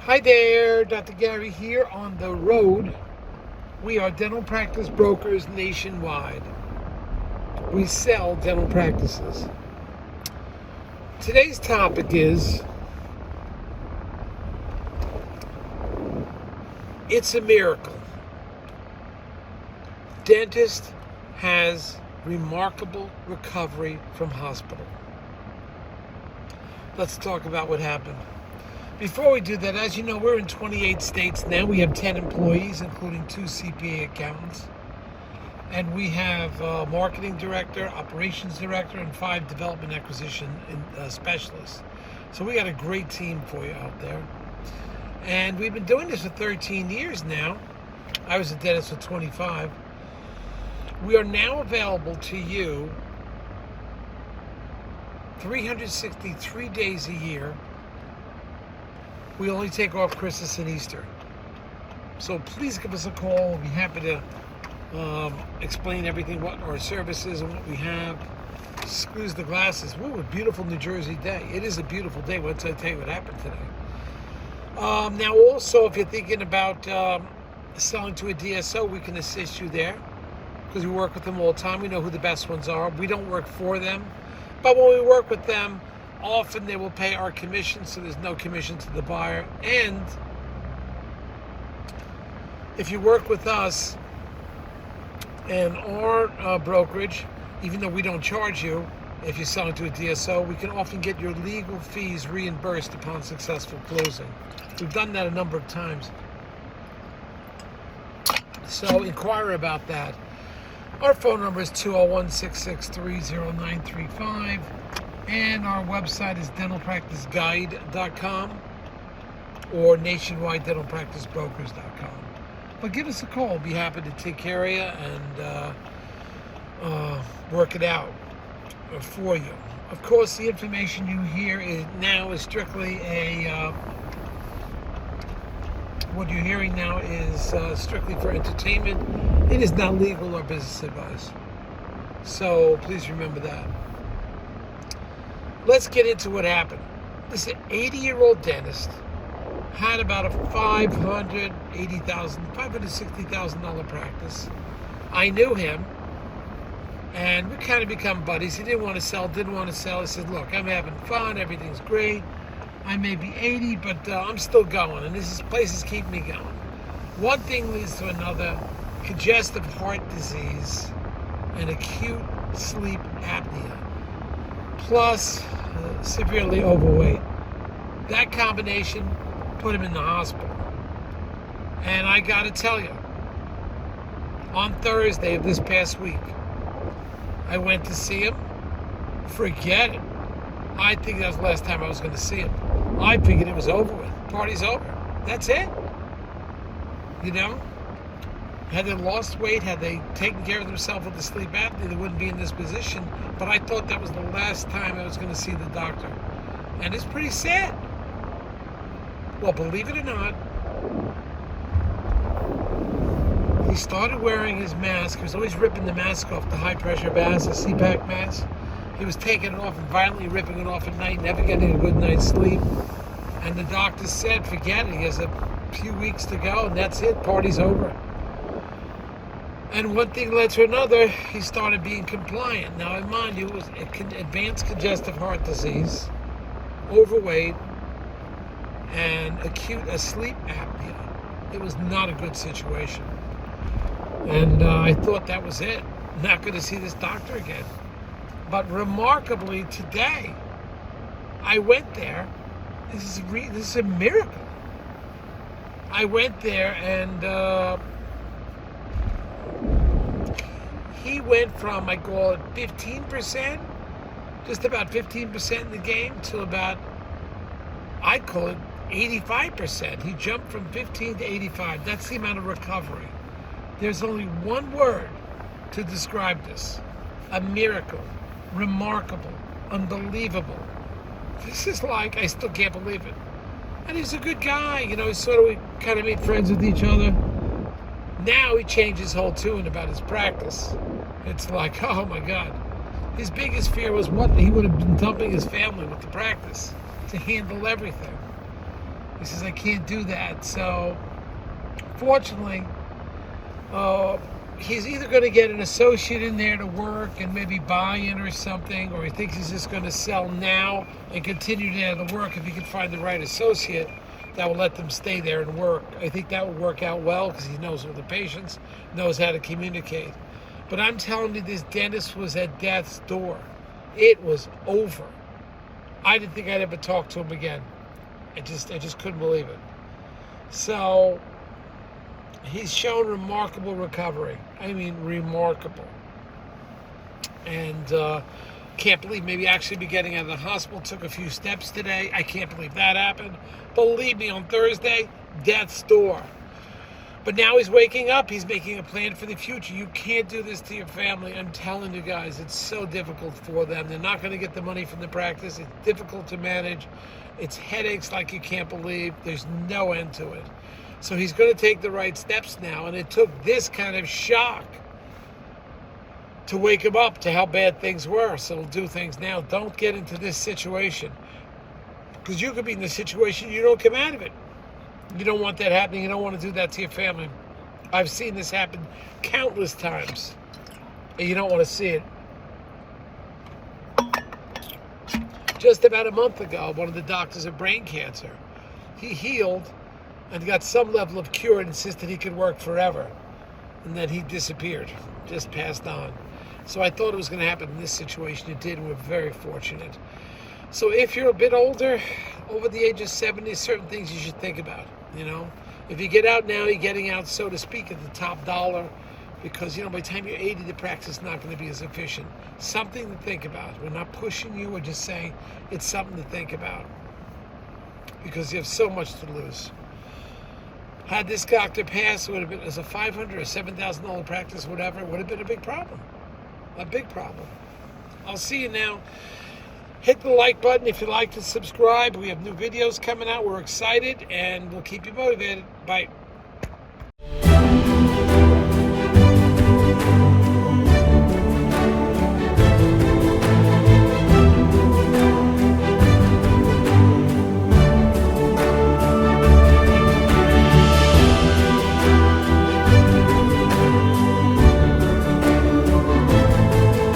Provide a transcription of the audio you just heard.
Hi there, Dr. Gary here on the road. We are dental practice brokers nationwide. We sell dental practices. Today's topic is, it's a miracle. Dentist has remarkable recovery from hospital. Let's talk about what happened. Before we do that, as you know, we're in 28 states now. We have 10 employees, including 2 CPA accountants. And we have a marketing director, operations director, and 5 development acquisition specialists. So we got a great team for you out there. And we've been doing this for 13 years now. I was a dentist for 25. We are now available to you 363 days a year. We only take off Christmas and Easter. So please give us a call. We'll be happy to explain everything, what our service is and what we have. Excuse the glasses. Woo, a beautiful New Jersey day. It is a beautiful day once I tell you what happened today. Now also, if you're thinking about selling to a DSO, we can assist you there because we work with them all the time. We know who the best ones are. We don't work for them, but when we work with them, often they will pay our commission, so there's no commission to the buyer. And if you work with us and our brokerage, even though we don't charge you, if you're selling to a DSO, we can often get your legal fees reimbursed upon successful closing. We've done that a number of times. So inquire about that. Our phone number is 201-663-0935. And our website is dentalpracticeguide.com or nationwidedentalpracticebrokers.com. But give us a call. We'll be happy to take care of you and work it out for you. Of course, the information you hear is strictly what you're hearing now is strictly for entertainment. It is not legal or business advice. So please remember that. Let's get into what happened. This 80-year-old dentist had about a $560,000 practice. I knew him, and we kind of become buddies. He didn't want to sell. I said, look, I'm having fun. Everything's great. I may be 80, but I'm still going, and this place is keeping me going. One thing leads to another: congestive heart disease and acute sleep apnea, plus severely overweight. That combination put him in the hospital. And I got to tell you, on Thursday of this past week, I went to see him. Forget it. I think that was the last time I was going to see him. I figured it was over with. Party's over. That's it. You know? Had they lost weight, had they taken care of themselves with the sleep apnea, they wouldn't be in this position. But I thought that was the last time I was going to see the doctor. And it's pretty sad. Well, believe it or not, he started wearing his mask. He was always ripping the mask off, the high-pressure mask, the CPAP mask. He was taking it off and violently ripping it off at night, never getting a good night's sleep. And the doctor said, forget it. He has a few weeks to go, and that's it. Party's over. And one thing led to another. He started being compliant. Now, mind you, it was advanced congestive heart disease, overweight, and acute sleep apnea. It was not a good situation. And I thought that was it. Not going to see this doctor again. But remarkably, today, I went there. This is a miracle. I went there and he went from, I call it 15%, just about 15% in the game, to about, I call it 85%. He jumped from 15 to 85. That's the amount of recovery. There's only one word to describe this: a miracle, remarkable, unbelievable. This is like, I still can't believe it. And he's a good guy, you know. We kind of made friends with each other. Now he changed his whole tune about his practice. It's like, oh my God. His biggest fear was what he would have been dumping his family with the practice to handle everything. He says, I can't do that. So, fortunately, he's either going to get an associate in there to work and maybe buy in or something, or he thinks he's just going to sell now and continue to have to work if he can find the right associate that will let them stay there and work. I think that would work out well because he knows all the patients, knows how to communicate. But I'm telling you, this dentist was at death's door. It was over. I didn't think I'd ever talk to him again. I just couldn't believe it. So he's shown remarkable recovery. I mean, remarkable. And can't believe maybe actually be getting out of the hospital. Took a few steps today. I can't believe that happened. Believe me, on Thursday, death's door. But now he's waking up. He's making a plan for the future. You can't do this to your family. I'm telling you guys, it's so difficult for them. They're not going to get the money from the practice. It's difficult to manage. It's headaches like you can't believe. There's no end to it. So he's going to take the right steps now. And it took this kind of shock to wake him up to how bad things were. So he'll do things now. Don't get into this situation. Because you could be in this situation, you don't come out of it. You don't want that happening. You don't want to do that to your family. I've seen this happen countless times. And you don't want to see it. Just about a month ago, one of the doctors of brain cancer, he healed and got some level of cure and insisted he could work forever. And then he disappeared, just passed on. So I thought it was going to happen in this situation. It did, and we're very fortunate. So if you're a bit older, over the age of 70, certain things you should think about, you know. If you get out now, you're getting out, so to speak, at the top dollar, because, you know, by the time you're 80, the practice is not going to be as efficient. Something to think about. We're not pushing you, we're just saying it's something to think about, because you have so much to lose. Had this doctor pass, it would have been, as a $500 or $7,000 practice, whatever, it would have been a big problem. A big problem. I'll see you now. Hit the like button if you like to subscribe. We have new videos coming out. We're excited, and we'll keep you motivated. Bye.